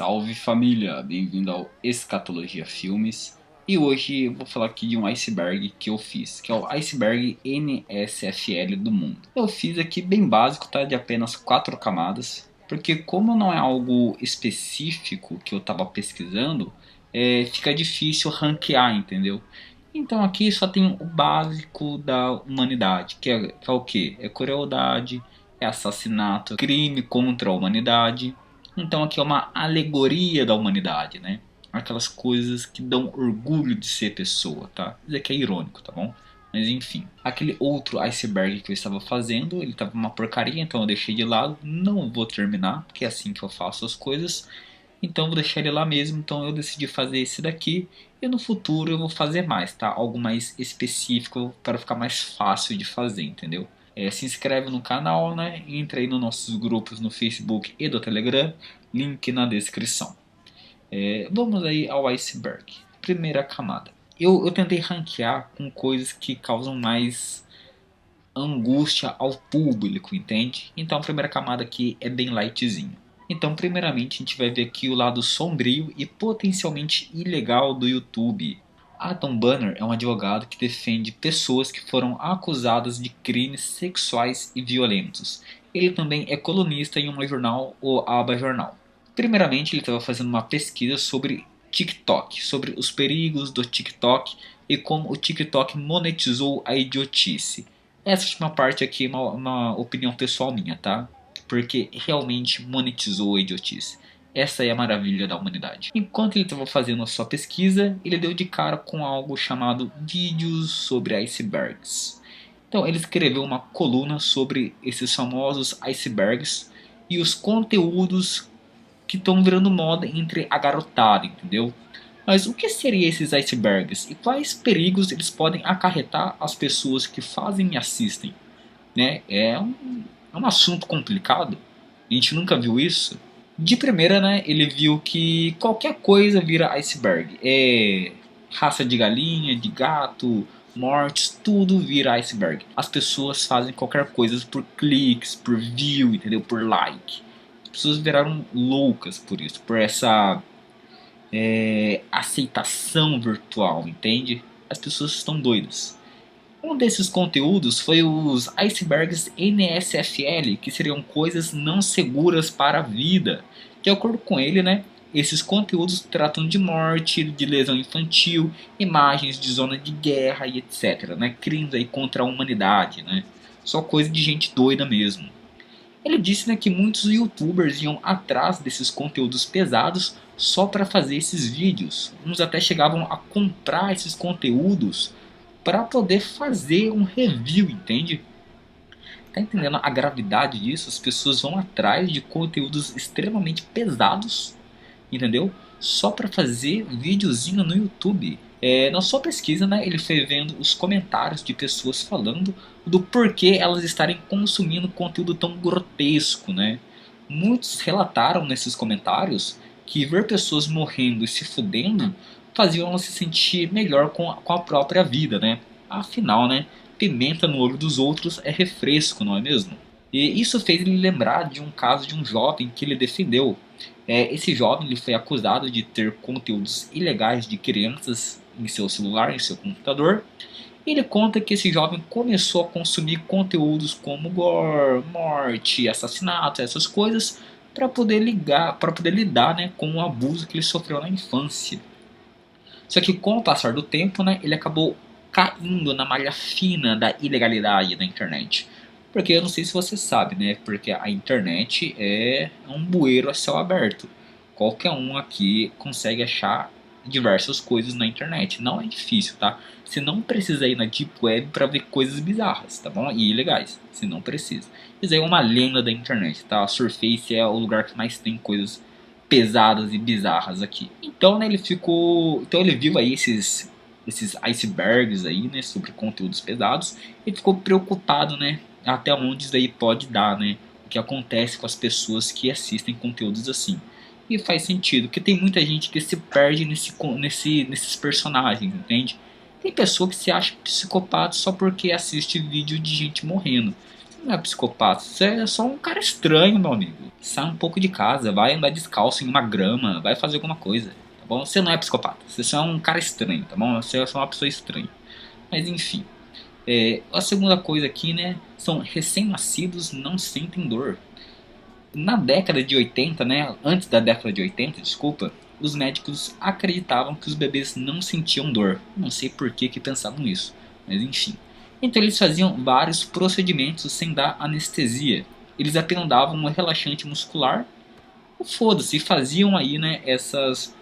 Salve família, bem-vindo ao Escatologia Filmes. E hoje eu vou falar aqui de um iceberg que eu fiz, que é o iceberg NSFL do mundo. Eu fiz aqui bem básico, tá? De apenas 4 camadas, porque como não é algo específico que eu estava pesquisando, fica difícil ranquear, entendeu? Então aqui só tem o básico da humanidade, que é o que? É crueldade, é assassinato, crime contra a humanidade. Então aqui é uma alegoria da humanidade, né? Aquelas coisas que dão orgulho de ser pessoa, tá? Isso aqui é irônico, tá bom? Mas enfim, aquele outro iceberg que eu estava fazendo, ele estava uma porcaria, então eu deixei de lado. Não vou terminar, porque é assim que eu faço as coisas. Então eu vou deixar ele lá mesmo, então eu decidi fazer esse daqui. E no futuro eu vou fazer mais, tá? Algo mais específico para ficar mais fácil de fazer, entendeu? Se inscreve no canal, né? Entra aí nos nossos grupos no Facebook e do Telegram, link na descrição. Vamos aí ao iceberg. Primeira camada. Eu tentei ranquear com coisas que causam mais angústia ao público, entende? Então a primeira camada aqui é bem lightzinho. Então, primeiramente, a gente vai ver aqui o lado sombrio e potencialmente ilegal do YouTube. Adam Banner é um advogado que defende pessoas que foram acusadas de crimes sexuais e violentos. Ele também é colunista em um jornal, o Aba Jornal. Primeiramente, ele estava fazendo uma pesquisa sobre TikTok, sobre os perigos do TikTok e como o TikTok monetizou a idiotice. Essa última parte aqui é uma opinião pessoal minha, tá? Porque realmente monetizou a idiotice. Essa é a maravilha da humanidade. Enquanto ele estava fazendo a sua pesquisa, ele deu de cara com algo chamado Vídeos sobre Icebergs. Então ele escreveu uma coluna sobre esses famosos icebergs e os conteúdos que estão virando moda entre a garotada, entendeu? Mas o que seriam esses icebergs e quais perigos eles podem acarretar às pessoas que fazem e assistem? Né? É um assunto complicado. A gente nunca viu isso. De primeira, né, ele viu que qualquer coisa vira iceberg. Raça de galinha, de gato, mortes, tudo vira iceberg. As pessoas fazem qualquer coisa por cliques, por view, entendeu? Por like. As pessoas viraram loucas por isso, por essa aceitação virtual, entende? As pessoas estão doidas. Um desses conteúdos foi os icebergs NSFL, que seriam coisas não seguras para a vida. De acordo com ele, né, esses conteúdos tratam de morte, de lesão infantil, imagens de zona de guerra e etc. Né, crimes aí contra a humanidade, né, só coisa de gente doida mesmo. Ele disse, né, que muitos youtubers iam atrás desses conteúdos pesados só para fazer esses vídeos. Uns até chegavam a comprar esses conteúdos para poder fazer um review, entende? Tá entendendo a gravidade disso? As pessoas vão atrás de conteúdos extremamente pesados, entendeu? Só para fazer videozinho no YouTube. Na sua pesquisa, né, ele foi vendo os comentários de pessoas falando do porquê elas estarem consumindo conteúdo tão grotesco, né? Muitos relataram nesses comentários que ver pessoas morrendo e se fudendo faziam elas se sentir melhor com a própria vida, né? Afinal, né, pimenta no olho dos outros é refresco, não é mesmo? E isso fez ele lembrar de um caso de um jovem que ele defendeu. Esse jovem ele foi acusado de ter conteúdos ilegais de crianças em seu celular, em seu computador. E ele conta que esse jovem começou a consumir conteúdos como gore, morte, assassinato, essas coisas, para poder lidar, né, com o abuso que ele sofreu na infância. Só que com o passar do tempo, né, ele acabou caindo na malha fina da ilegalidade da internet. Porque eu não sei se você sabe, né? Porque a internet é um bueiro a céu aberto. Qualquer um aqui consegue achar diversas coisas na internet. Não é difícil, tá? Você não precisa ir na Deep Web para ver coisas bizarras, tá bom? E ilegais. Você não precisa. Isso aí é uma lenda da internet, tá? A Surface é o lugar que mais tem coisas pesadas e bizarras aqui. Então, né, ele viu aí esses icebergs aí, né, sobre conteúdos pesados e ficou preocupado, né, até onde isso aí pode dar, né, o que acontece com as pessoas que assistem conteúdos assim. E faz sentido, porque tem muita gente que se perde nesses personagens, entende? Tem pessoa que se acha psicopata só porque assiste vídeo de gente morrendo. Você não é psicopata, você é só um cara estranho, meu amigo. sai um pouco de casa, vai andar descalço em uma grama, vai fazer alguma coisa, tá bom? Você não é psicopata, você só é um cara estranho, tá bom? Você é só uma pessoa estranha. Mas enfim, a segunda coisa aqui, né, são recém-nascidos não sentem dor. Na década de 80, né, antes da década de 80, desculpa, os médicos acreditavam que os bebês não sentiam dor. Não sei por que pensavam isso, mas enfim. Então eles faziam vários procedimentos sem dar anestesia. Eles apenas davam um relaxante muscular, foda-se, faziam aí, né, essas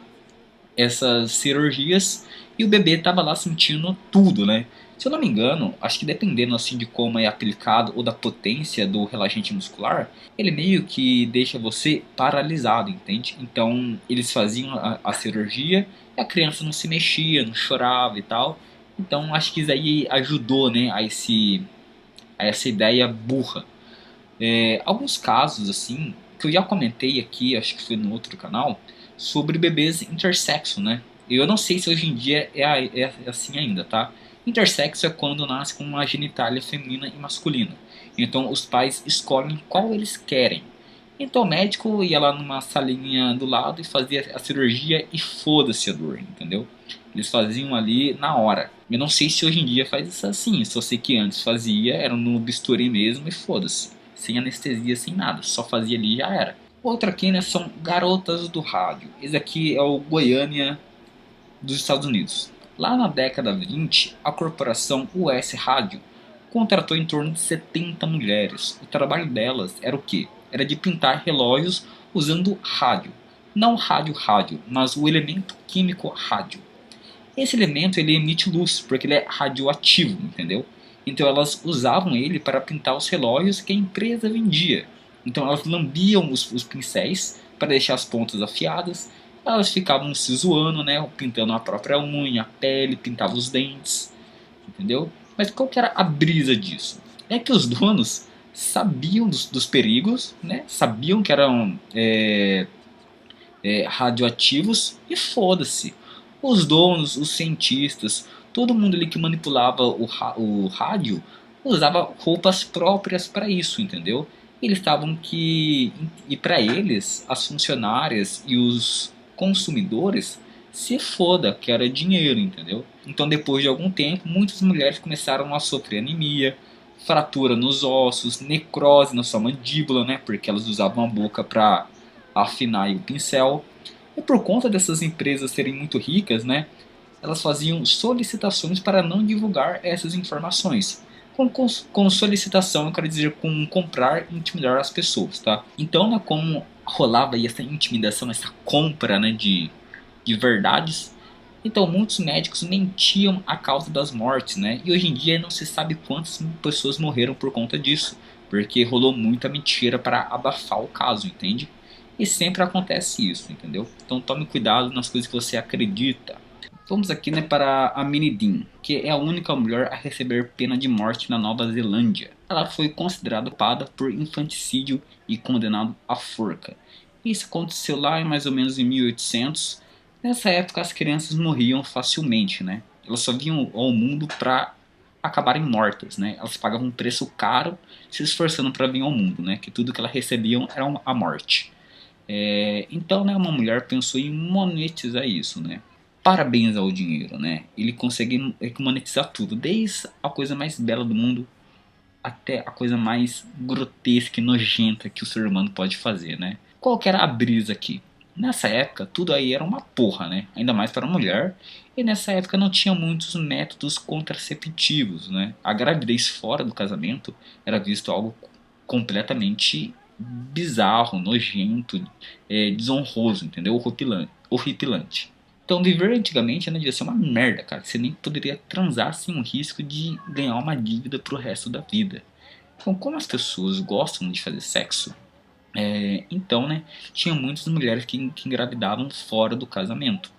cirurgias e o bebê tava lá sentindo tudo, né? Se eu não me engano, acho que dependendo assim de como é aplicado ou da potência do relaxante muscular, ele meio que deixa você paralisado, entende? Então eles faziam a cirurgia e a criança não se mexia, não chorava e tal. Então acho que isso aí ajudou, né, a essa ideia burra. Alguns casos assim que eu já comentei aqui, acho que foi no outro canal, sobre bebês intersexo, né? Eu não sei se hoje em dia é assim ainda, tá? Intersexo é quando nasce com uma genitália feminina e masculina. Então os pais escolhem qual eles querem. Então o médico ia lá numa salinha do lado e fazia a cirurgia e foda-se a dor, entendeu? Eles faziam ali na hora. Eu não sei se hoje em dia faz isso assim, só sei que antes fazia, era no bisturi mesmo e foda-se. Sem anestesia, sem nada, só fazia ali e já era. Outra aqui, né, são garotas do rádio. Esse aqui é o Goiânia dos Estados Unidos. Lá na década 20, a corporação US Rádio contratou em torno de 70 mulheres. O trabalho delas era o quê? Era de pintar relógios usando rádio. Não rádio, mas o elemento químico rádio. Esse elemento ele emite luz, porque ele é radioativo, entendeu? Então elas usavam ele para pintar os relógios que a empresa vendia. Então elas lambiam os pincéis para deixar as pontas afiadas. Elas ficavam se zoando, né? Pintando a própria unha, a pele, pintavam os dentes, entendeu? Mas qual que era a brisa disso? É que os donos sabiam dos perigos, né? Sabiam que eram radioativos e foda-se. Os donos, os cientistas, todo mundo ali que manipulava o rádio usava roupas próprias para isso, entendeu? Eles estavam que e para eles as funcionárias e os consumidores se foda que era dinheiro, entendeu? Então depois de algum tempo muitas mulheres começaram a sofrer anemia, fratura nos ossos, necrose na sua mandíbula, né? Porque elas usavam a boca para afinar o pincel. E por conta dessas empresas serem muito ricas, né, elas faziam solicitações para não divulgar essas informações. Com solicitação, eu quero dizer com comprar e intimidar as pessoas, tá? Então, né, como rolava aí essa intimidação, essa compra, né, de verdades, então muitos médicos mentiam a causa das mortes, né? E hoje em dia não se sabe quantas pessoas morreram por conta disso, porque rolou muita mentira para abafar o caso, entende? E sempre acontece isso, entendeu? Então tome cuidado nas coisas que você acredita. Vamos aqui, né, para a Minnie Dean, que é a única mulher a receber pena de morte na Nova Zelândia. Ela foi considerada culpada por infanticídio e condenada à forca. Isso aconteceu lá em mais ou menos em 1800. Nessa época as crianças morriam facilmente, né? Elas só vinham ao mundo para acabarem mortas, né? Elas pagavam um preço caro se esforçando para vir ao mundo, né? Que tudo que elas recebiam era a morte. Então, né, uma mulher pensou em monetizar isso, né? Parabéns ao dinheiro, né? Ele consegue monetizar tudo, desde a coisa mais bela do mundo até a coisa mais grotesca e nojenta que o ser humano pode fazer, né? Qual que era a brisa aqui? Nessa época, tudo aí era uma porra, né? Ainda mais para a mulher. E nessa época não tinha muitos métodos contraceptivos, né? A gravidez fora do casamento era visto algo completamente bizarro, nojento, desonroso, entendeu? Horripilante. Então, viver antigamente, né, devia ser uma merda, cara. Você nem poderia transar sem o risco de ganhar uma dívida pro resto da vida. Então, como as pessoas gostam de fazer sexo, então, né, tinha muitas mulheres que engravidavam fora do casamento.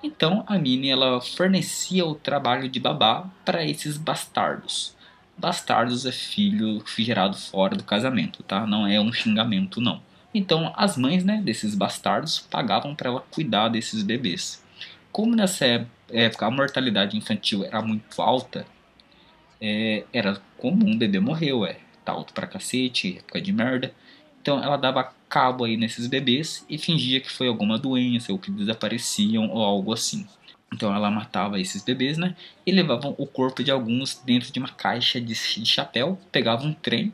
Então, a Minnie, ela fornecia o trabalho de babá para esses bastardos. Bastardos é filho gerado fora do casamento, tá? Não é um xingamento, não. Então, as mães, né, desses bastardos pagavam para ela cuidar desses bebês. Como nessa época a mortalidade infantil era muito alta, era comum um bebê morrer, tá alto pra cacete, época de merda. Então ela dava cabo aí nesses bebês e fingia que foi alguma doença ou que desapareciam ou algo assim. Então ela matava esses bebês, né? E levavam o corpo de alguns dentro de uma caixa de chapéu, pegava um trem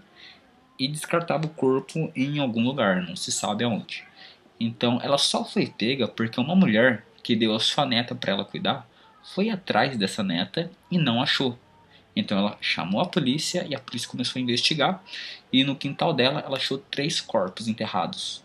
e descartava o corpo em algum lugar, não se sabe aonde. Então ela só foi pega porque uma mulher que deu a sua neta para ela cuidar foi atrás dessa neta e não achou. Então ela chamou a polícia e a polícia começou a investigar. E no quintal dela ela achou 3 corpos enterrados.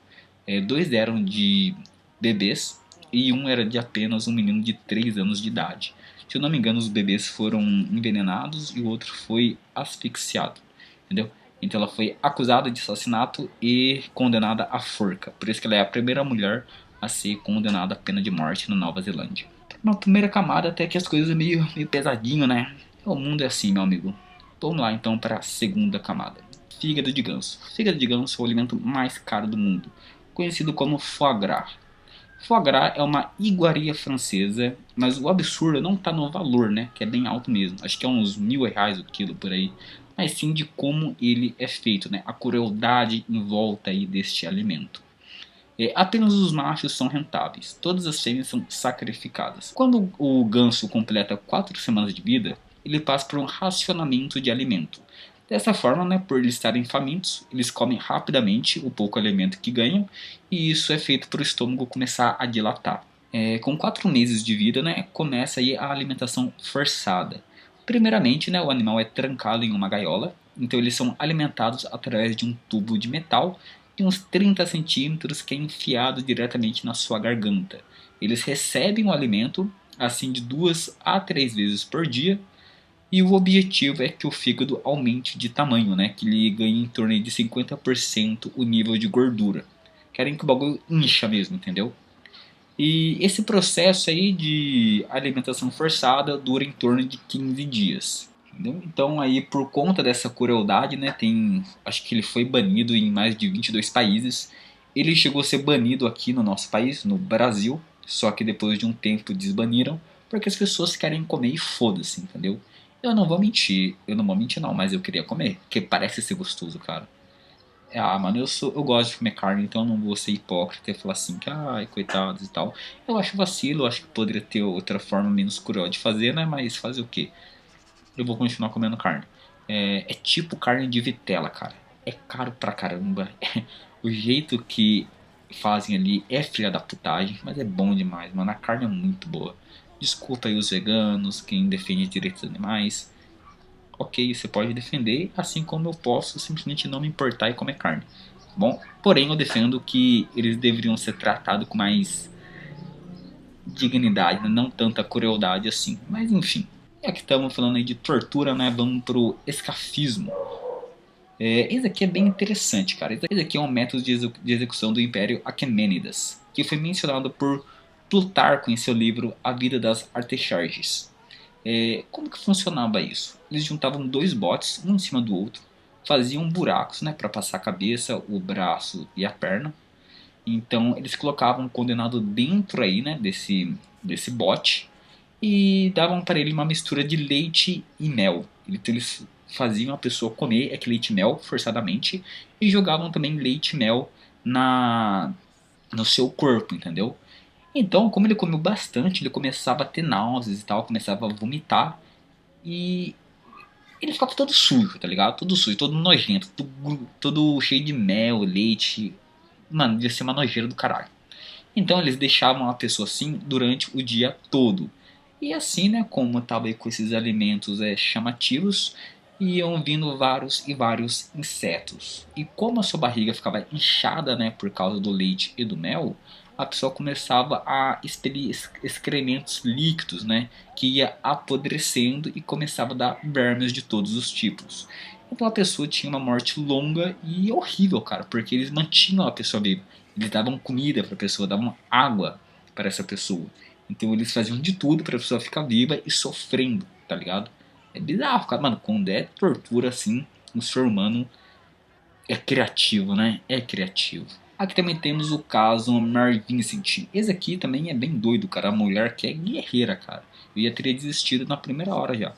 Dois eram de bebês e um era de apenas um menino de 3 anos de idade. Se eu não me engano, os bebês foram envenenados e o outro foi asfixiado. Entendeu? Então ela foi acusada de assassinato e condenada à forca. Por isso que ela é a primeira mulher a ser condenada à pena de morte na Nova Zelândia. Uma primeira camada até que as coisas é meio pesadinho, né? O mundo é assim, meu amigo. Vamos lá então para a segunda camada. Fígado de ganso. Fígado de ganso é o alimento mais caro do mundo, conhecido como foie gras. Foie gras é uma iguaria francesa, mas o absurdo não está no valor, né? Que é bem alto mesmo. Acho que é uns R$ 1.000 o quilo por aí. Mas sim de como ele é feito, né? A crueldade em volta aí deste alimento. Apenas os machos são rentáveis, todas as fêmeas são sacrificadas. Quando o ganso completa 4 semanas de vida, ele passa por um racionamento de alimento. Dessa forma, né, por eles estarem famintos, eles comem rapidamente o pouco alimento que ganham, e isso é feito para o estômago começar a dilatar. Com 4 meses de vida, né, começa aí a alimentação forçada. Primeiramente, né, o animal é trancado em uma gaiola, então eles são alimentados através de um tubo de metal de uns 30 centímetros que é enfiado diretamente na sua garganta. Eles recebem o alimento assim de 2 a 3 vezes por dia e o objetivo é que o fígado aumente de tamanho, né? Que ele ganhe em torno de 50% o nível de gordura. Querem que o bagulho incha mesmo, entendeu? E esse processo aí de alimentação forçada dura em torno de 15 dias. Entendeu? Então aí por conta dessa crueldade, né, acho que ele foi banido em mais de 22 países. Ele chegou a ser banido aqui no nosso país, no Brasil, só que depois de um tempo desbaniram, porque as pessoas querem comer e foda-se, entendeu? Eu não vou mentir não, mas eu queria comer, porque parece ser gostoso, cara. Mano, eu gosto de comer carne, então eu não vou ser hipócrita e falar assim que, ai, coitados e tal. Eu acho vacilo, eu acho que poderia ter outra forma menos cruel de fazer, né? Mas fazer o quê? Eu vou continuar comendo carne. É tipo carne de vitela, cara. É caro pra caramba. O jeito que fazem ali é filha da putagem, mas é bom demais, mano. A carne é muito boa. Desculpa aí os veganos, quem defende direitos dos animais. Ok, você pode defender, assim como eu posso simplesmente não me importar e comer carne. Bom, porém eu defendo que eles deveriam ser tratados com mais dignidade, né? Não tanta crueldade assim. Mas enfim, já que estamos falando aí de tortura, né? Vamos pro escafismo. Esse aqui é bem interessante, cara. Esse aqui é um método de execução do Império Aquemênidas, que foi mencionado por Plutarco em seu livro A Vida das Artecharges. Como que funcionava isso? Eles juntavam 2 botes, um em cima do outro, faziam buracos, né, para passar a cabeça, o braço e a perna. Então eles colocavam o condenado dentro aí, né, desse bote e davam para ele uma mistura de leite e mel. Então eles faziam a pessoa comer aquele leite e mel forçadamente e jogavam também leite e mel no seu corpo, entendeu? Então, como ele comeu bastante, ele começava a ter náuseas e tal, começava a vomitar e ele ficava todo sujo, tá ligado? Todo sujo, todo nojento, todo cheio de mel, leite. Mano, devia ser uma nojeira do caralho. Então eles deixavam a pessoa assim durante o dia todo. E assim, né, como estava aí com esses alimentos chamativos, iam vindo vários e vários insetos. E como a sua barriga ficava inchada, né, por causa do leite e do mel, a pessoa começava a expelir excrementos líquidos, né, que ia apodrecendo e começava a dar vermes de todos os tipos. Então a pessoa tinha uma morte longa e horrível, cara, porque eles mantinham a pessoa viva. Eles davam comida para a pessoa, davam água para essa pessoa. Então eles faziam de tudo para a pessoa ficar viva e sofrendo, tá ligado? É bizarro, cara. Mano, quando é tortura assim, o ser humano é criativo, né? É criativo. Aqui também temos o caso Mary Vincent. Esse aqui também é bem doido, cara. A mulher que é guerreira, cara. Eu ia ter desistido na primeira hora já.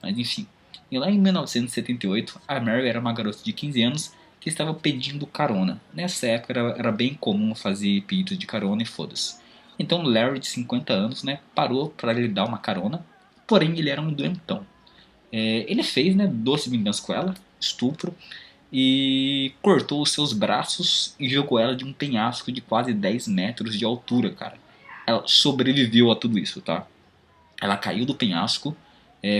Mas enfim. E lá em 1978, a Mary era uma garota de 15 anos que estava pedindo carona. Nessa época era bem comum fazer pedido de carona e foda-se. Então Larry, de 50 anos, né, parou para lhe dar uma carona, porém ele era um doentão. Ele fez, né, doce vingança com ela, estupro, e cortou os seus braços e jogou ela de um penhasco de quase 10 metros de altura, cara. Ela sobreviveu a tudo isso, tá? Ela caiu do penhasco,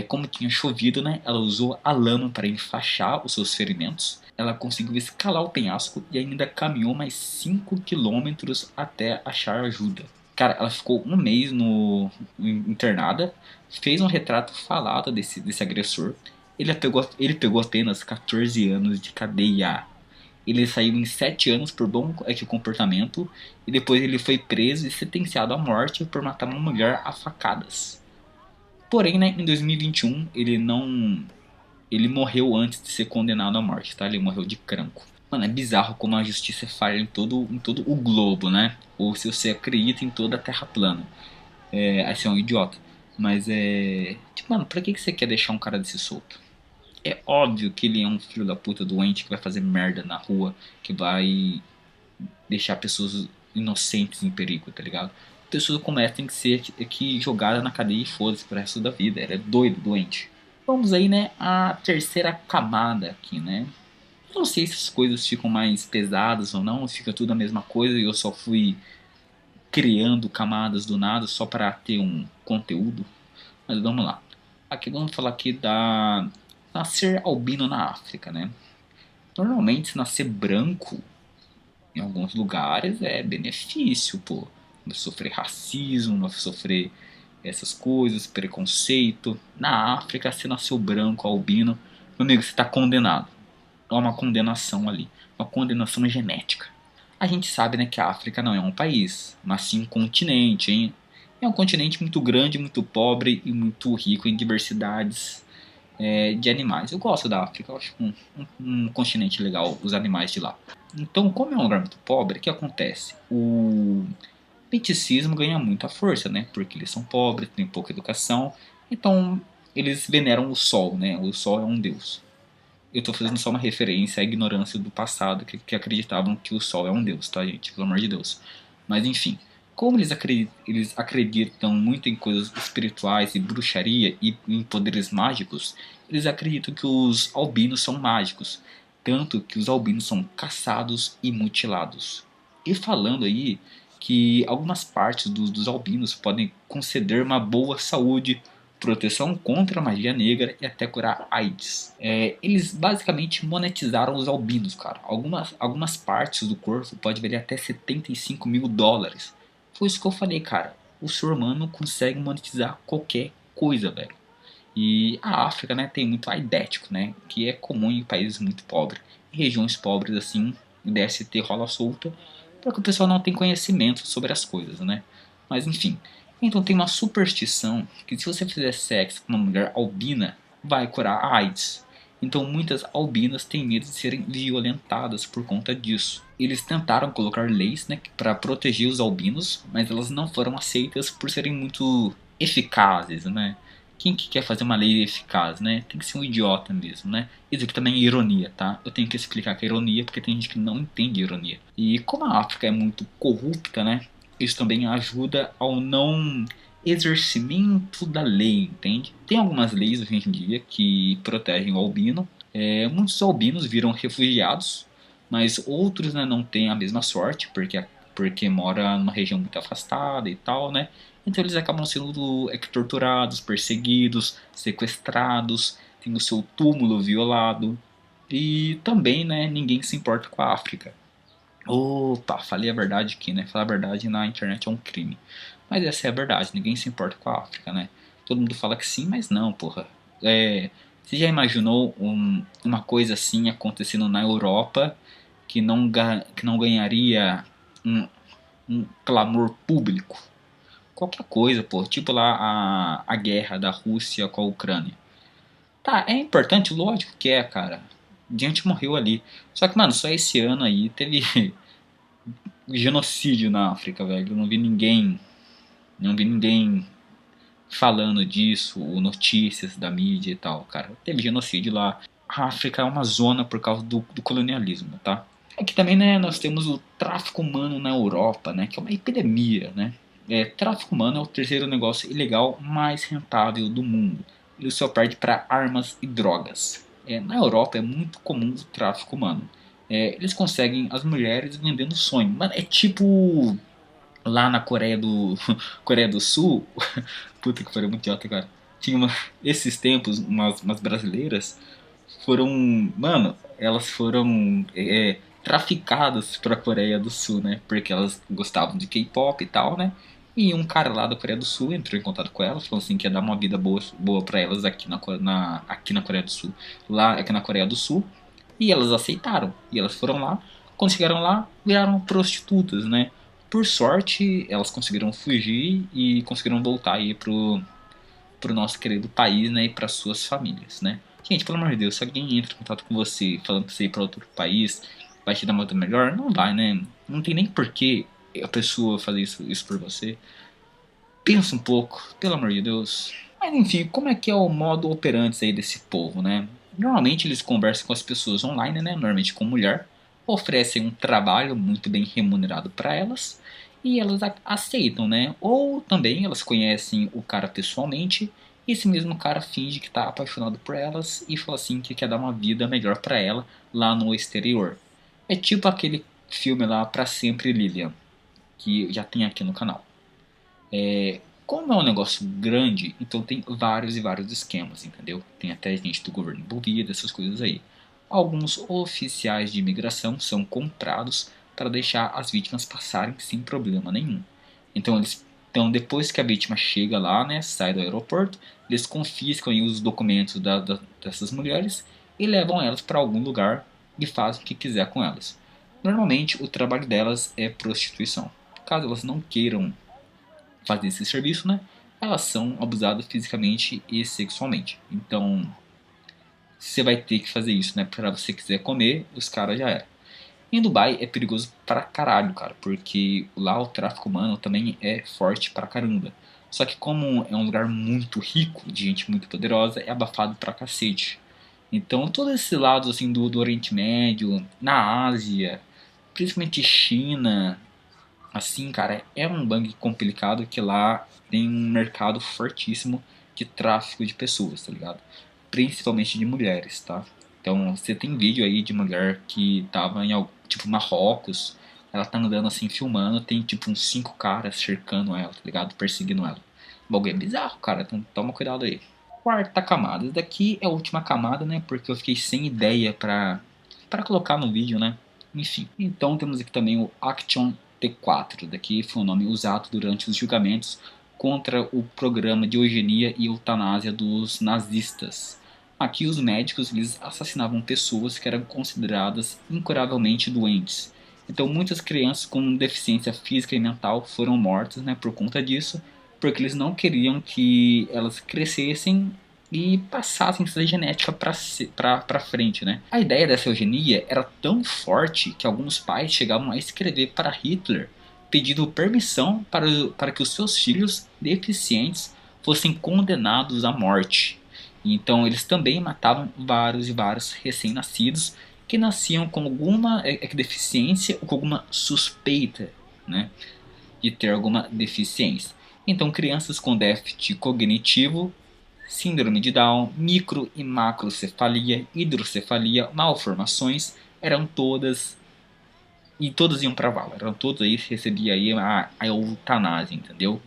como tinha chovido, né? Ela usou a lama para enfaixar os seus ferimentos. Ela conseguiu escalar o penhasco e ainda caminhou mais 5 quilômetros até achar ajuda. Cara, ela ficou um mês internada, fez um retrato falado desse agressor. Ele pegou apenas 14 anos de cadeia. Ele saiu em 7 anos por bom comportamento e depois ele foi preso e sentenciado à morte por matar uma mulher a facadas. Porém, né, em 2021 ele morreu antes de ser condenado à morte, tá? Ele morreu de cancro. Mano, é bizarro como a justiça é falha em todo o globo, né? Ou se você acredita em toda a Terra plana. Aí você é um idiota. Mas tipo, mano, pra que você quer deixar um cara desse solto? É óbvio que ele é um filho da puta doente que vai fazer merda na rua, que vai deixar pessoas inocentes em perigo, tá ligado? Pessoas como essa tem que ser aqui jogada na cadeia e foda-se pro resto da vida. Ela é doido, doente. Vamos aí, né, a terceira camada aqui, né? Eu não sei se as coisas ficam mais pesadas ou não, fica tudo a mesma coisa e eu só fui criando camadas do nada só para ter um conteúdo. Mas vamos lá. Aqui vamos falar aqui da nascer albino na África, né? Normalmente se nascer branco em alguns lugares é benefício, pô. Não sofrer racismo, não sofrer essas coisas, preconceito. Na África, se nasceu branco, albino, meu amigo, você está condenado. Há uma condenação ali, uma condenação genética. A gente sabe, né, que a África não é um país, mas sim um continente, hein? É um continente muito grande, muito pobre e muito rico em diversidades de animais. Eu gosto da África, eu acho um continente legal, os animais de lá. Então, como é um lugar muito pobre, o que acontece? O miticismo ganha muita força, né? Porque eles são pobres, têm pouca educação, então eles veneram o sol, né? O sol é um deus. Eu tô fazendo só uma referência à ignorância do passado, que acreditavam que o sol é um deus, tá, gente? Pelo amor de Deus. Mas enfim, como eles acreditam muito em coisas espirituais e bruxaria e em poderes mágicos, eles acreditam que os albinos são mágicos. Tanto que os albinos são caçados e mutilados. E falando aí que algumas partes dos albinos podem conceder uma boa saúde, proteção contra a magia negra e até curar AIDS. Eles basicamente monetizaram os albinos, cara. Algumas partes do corpo pode valer até 75 mil dólares. Foi isso que eu falei, cara. O ser humano consegue monetizar qualquer coisa, velho. E a África, né, tem muito aidético, né, que é comum em países muito pobres. Em regiões pobres, assim, DST rola solta, porque o pessoal não tem conhecimento sobre as coisas, né. Mas enfim, então tem uma superstição que se você fizer sexo com uma mulher albina, vai curar a AIDS. Então muitas albinas têm medo de serem violentadas por conta disso. Eles tentaram colocar leis, né, para proteger os albinos, mas elas não foram aceitas por serem muito eficazes, né. Quem que quer fazer uma lei eficaz, né? Tem que ser um idiota mesmo, né? Isso aqui também é ironia, tá? Eu tenho que explicar que é ironia porque tem gente que não entende ironia. E como a África é muito corrupta, né? Isso também ajuda ao não exercimento da lei, entende? Tem algumas leis hoje em dia que protegem o albino. Muitos albinos viram refugiados, mas outros, né, não têm a mesma sorte porque mora numa região muito afastada e tal, né? Então eles acabam sendo torturados, perseguidos, sequestrados, tem o seu túmulo violado. E também, né, ninguém se importa com a África. Opa, falei a verdade aqui, né? Falar a verdade na internet é um crime. Mas essa é a verdade, ninguém se importa com a África, né? Todo mundo fala que sim, mas não, porra. Você já imaginou uma coisa assim acontecendo na Europa que não ganharia um, um clamor público? Qualquer coisa, pô. Tipo lá a guerra da Rússia com a Ucrânia. Tá, é importante? Lógico que é, cara. Gente morreu ali. Só que, mano, só esse ano aí teve genocídio na África, velho. Eu não vi ninguém falando disso, ou notícias da mídia e tal, cara. Teve genocídio lá. a África é uma zona por causa do colonialismo, tá? Aqui também, né, nós temos o tráfico humano na Europa, né, que é uma epidemia, né? Tráfico humano é o terceiro negócio ilegal mais rentável do mundo. Ele só perde para armas e drogas. Na Europa é muito comum o tráfico humano. Eles conseguem as mulheres vendendo sonho. Mano, é tipo lá na Coreia do Coreia do Sul. Puta que pariu, muito idiota, cara. Tinha esses tempos umas brasileiras foram, mano, elas foram traficadas pra Coreia do Sul, né? Porque elas gostavam de K-pop e tal, né? E um cara lá da Coreia do Sul entrou em contato com elas, falou assim que ia dar uma vida boa para elas aqui aqui na Coreia do Sul, lá aqui na Coreia do Sul, e elas aceitaram. E elas foram lá, quando chegaram lá, viraram prostitutas, né? Por sorte, elas conseguiram fugir e conseguiram voltar aí pro nosso querido país, né, e para suas famílias, né? Gente, pelo amor de Deus, se alguém entra em contato com você falando pra você ir para outro país, vai te dar uma vida melhor, não vai, né? Não tem nem porquê a pessoa fazer isso por você. Pensa um pouco, pelo amor de Deus. Mas enfim, como é que é o modo operante aí desse povo, né? Normalmente eles conversam com as pessoas online, né? Normalmente com mulher, oferecem um trabalho muito bem remunerado para elas e elas aceitam, né? Ou também elas conhecem o cara pessoalmente e esse mesmo cara finge que tá apaixonado por elas e fala assim que quer dar uma vida melhor para ela lá no exterior. É tipo aquele filme lá Pra Sempre Lilian, que já tem aqui no canal. Como é um negócio grande, então tem vários e vários esquemas, entendeu? Tem até gente do governo envolvida, essas coisas aí. Alguns oficiais de imigração são comprados para deixar as vítimas passarem sem problema nenhum. Então depois que a vítima chega lá, né, sai do aeroporto, eles confiscam aí os documentos dessas mulheres e levam elas para algum lugar e fazem o que quiser com elas. Normalmente o trabalho delas é prostituição. Caso elas não queiram fazer esse serviço, né, elas são abusadas fisicamente e sexualmente. Então, você vai ter que fazer isso, né, para você quiser comer, os caras já era. Em Dubai é perigoso pra caralho, cara, porque lá o tráfico humano também é forte pra caramba. Só que como é um lugar muito rico, de gente muito poderosa, é abafado pra cacete. Então, todos esses lados assim do Oriente Médio, na Ásia, principalmente China, assim, cara, é um bang complicado que lá tem um mercado fortíssimo de tráfico de pessoas, tá ligado? Principalmente de mulheres, tá? Então, você tem vídeo aí de mulher que tava em, tipo, Marrocos, ela tá andando assim, filmando, tem tipo uns 5 caras cercando ela, tá ligado? Perseguindo ela. O bagulho é bizarro, cara, então toma cuidado aí. Quarta camada, essa daqui é a última camada, né? Porque eu fiquei sem ideia pra colocar no vídeo, né? Enfim, então temos aqui também o Action T4, daqui foi o nome usado durante os julgamentos contra o programa de eugenia e eutanásia dos nazistas. Aqui os médicos eles assassinavam pessoas que eram consideradas incuravelmente doentes. Então muitas crianças com deficiência física e mental foram mortas, né, por conta disso, porque eles não queriam que elas crescessem e passassem essa genética para frente, né? A ideia dessa eugenia era tão forte que alguns pais chegavam a escrever para Hitler pedindo permissão para que os seus filhos deficientes fossem condenados à morte. Então eles também matavam vários e vários recém-nascidos que nasciam com alguma deficiência ou com alguma suspeita, né, de ter alguma deficiência. Então crianças com déficit cognitivo, síndrome de Down, micro e macrocefalia, hidrocefalia, malformações, eram todas e todos iam pra vala, eram todos aí recebiam aí a eutanásia, entendeu?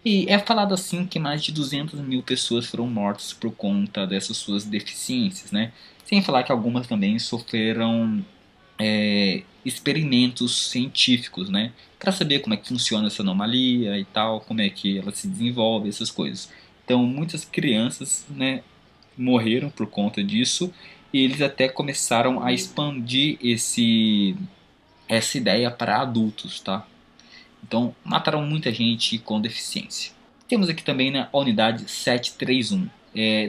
E é falado assim que mais de 200 mil pessoas foram mortas por conta dessas suas deficiências, né? Sem falar que algumas também sofreram experimentos científicos, né? Para saber como é que funciona essa anomalia e tal, como é que ela se desenvolve, essas coisas. Então, muitas crianças, né, morreram por conta disso e eles até começaram a expandir essa ideia para adultos, tá? Então, mataram muita gente com deficiência. Temos aqui também, né, a unidade 731.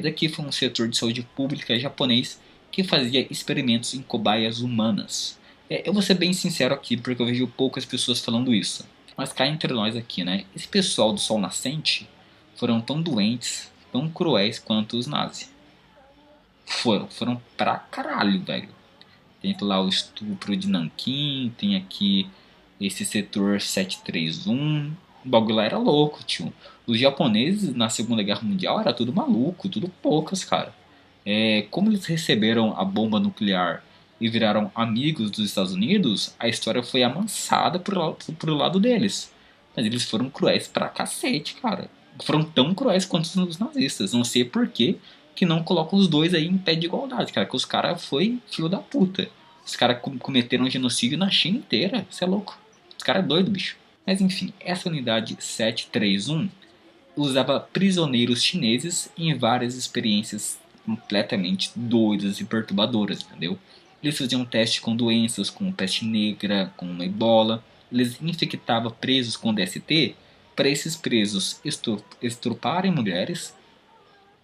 Daqui foi um setor de saúde pública japonês que fazia experimentos em cobaias humanas. Eu vou ser bem sincero aqui, porque eu vejo poucas pessoas falando isso. Mas cá entre nós aqui, né? Esse pessoal do Sol Nascente foram tão doentes, tão cruéis quanto os nazis. Foram pra caralho, velho. Tem lá o estupro de Nanquim, tem aqui esse setor 731. O bagulho lá era louco, tio. Os japoneses na Segunda Guerra Mundial era tudo maluco, tudo poucas, cara. Como eles receberam a bomba nuclear e viraram amigos dos Estados Unidos, a história foi amansada pro lado deles. Mas eles foram cruéis pra cacete, cara. Foram tão cruéis quanto os nazistas. Não sei por que não colocam os dois aí em pé de igualdade, cara. Que os caras foi filho da puta. Os caras cometeram genocídio na China inteira. Você é louco. Os caras é doido, bicho. Mas enfim, essa unidade 731 usava prisioneiros chineses em várias experiências completamente doidas e perturbadoras, entendeu? Eles faziam teste com doenças como peste negra, com ebola. Eles infectavam presos com DST para esses presos estuprarem mulheres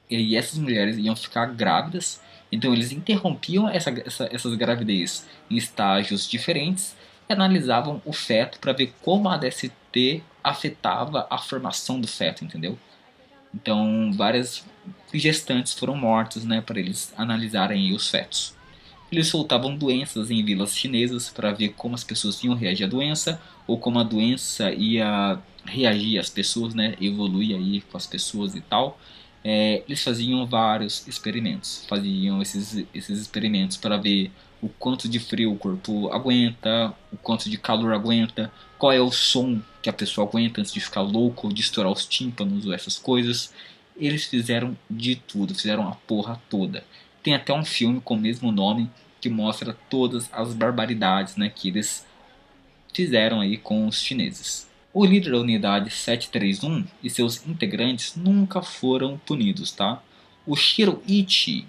e essas mulheres iam ficar grávidas. Então eles interrompiam essas gravidez em estágios diferentes e analisavam o feto para ver como a DST afetava a formação do feto, entendeu? Então várias gestantes foram mortas, né, para eles analisarem os fetos. Eles soltavam doenças em vilas chinesas para ver como as pessoas iam reagir à doença ou como a doença ia reagir às pessoas, né, evoluir aí com as pessoas e tal. Eles faziam vários experimentos, faziam esses experimentos para ver o quanto de frio o corpo aguenta, o quanto de calor aguenta, qual é o som que a pessoa aguenta antes de ficar louco ou de estourar os tímpanos ou essas coisas. Eles fizeram de tudo, fizeram a porra toda. Tem até um filme com o mesmo nome que mostra todas as barbaridades, né, que eles fizeram aí com os chineses. O líder da unidade 731 e seus integrantes nunca foram punidos, tá? O Shiroichi,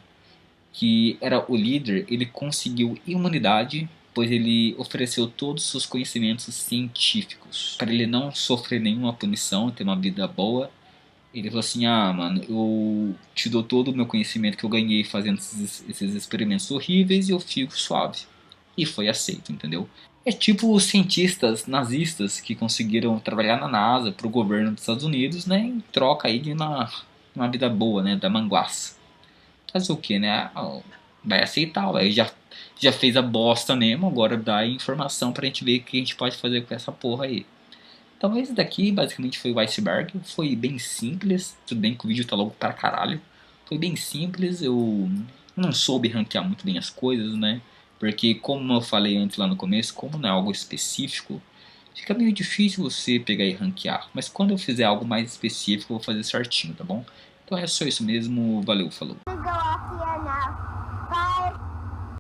que era o líder, ele conseguiu imunidade, pois ele ofereceu todos os seus conhecimentos científicos para ele não sofrer nenhuma punição, ter uma vida boa. Ele falou assim: ah, mano, eu te dou todo o meu conhecimento que eu ganhei fazendo esses experimentos horríveis e eu fico suave. E foi aceito, entendeu? É tipo os cientistas nazistas que conseguiram trabalhar na NASA pro governo dos Estados Unidos, né? Em troca aí de uma vida boa, né? Da manguaça. Fazer o que, né? Ah, vai aceitar, vai. Já fez a bosta mesmo, agora dá informação pra gente ver o que a gente pode fazer com essa porra aí. Então esse daqui basicamente foi o iceberg, foi bem simples, tudo bem que o vídeo tá longo pra caralho. Foi bem simples, eu não soube ranquear muito bem as coisas, né? Porque como eu falei antes lá no começo, como não é algo específico, fica meio difícil você pegar e ranquear. Mas quando eu fizer algo mais específico, eu vou fazer certinho, tá bom? Então é só isso mesmo, valeu, falou.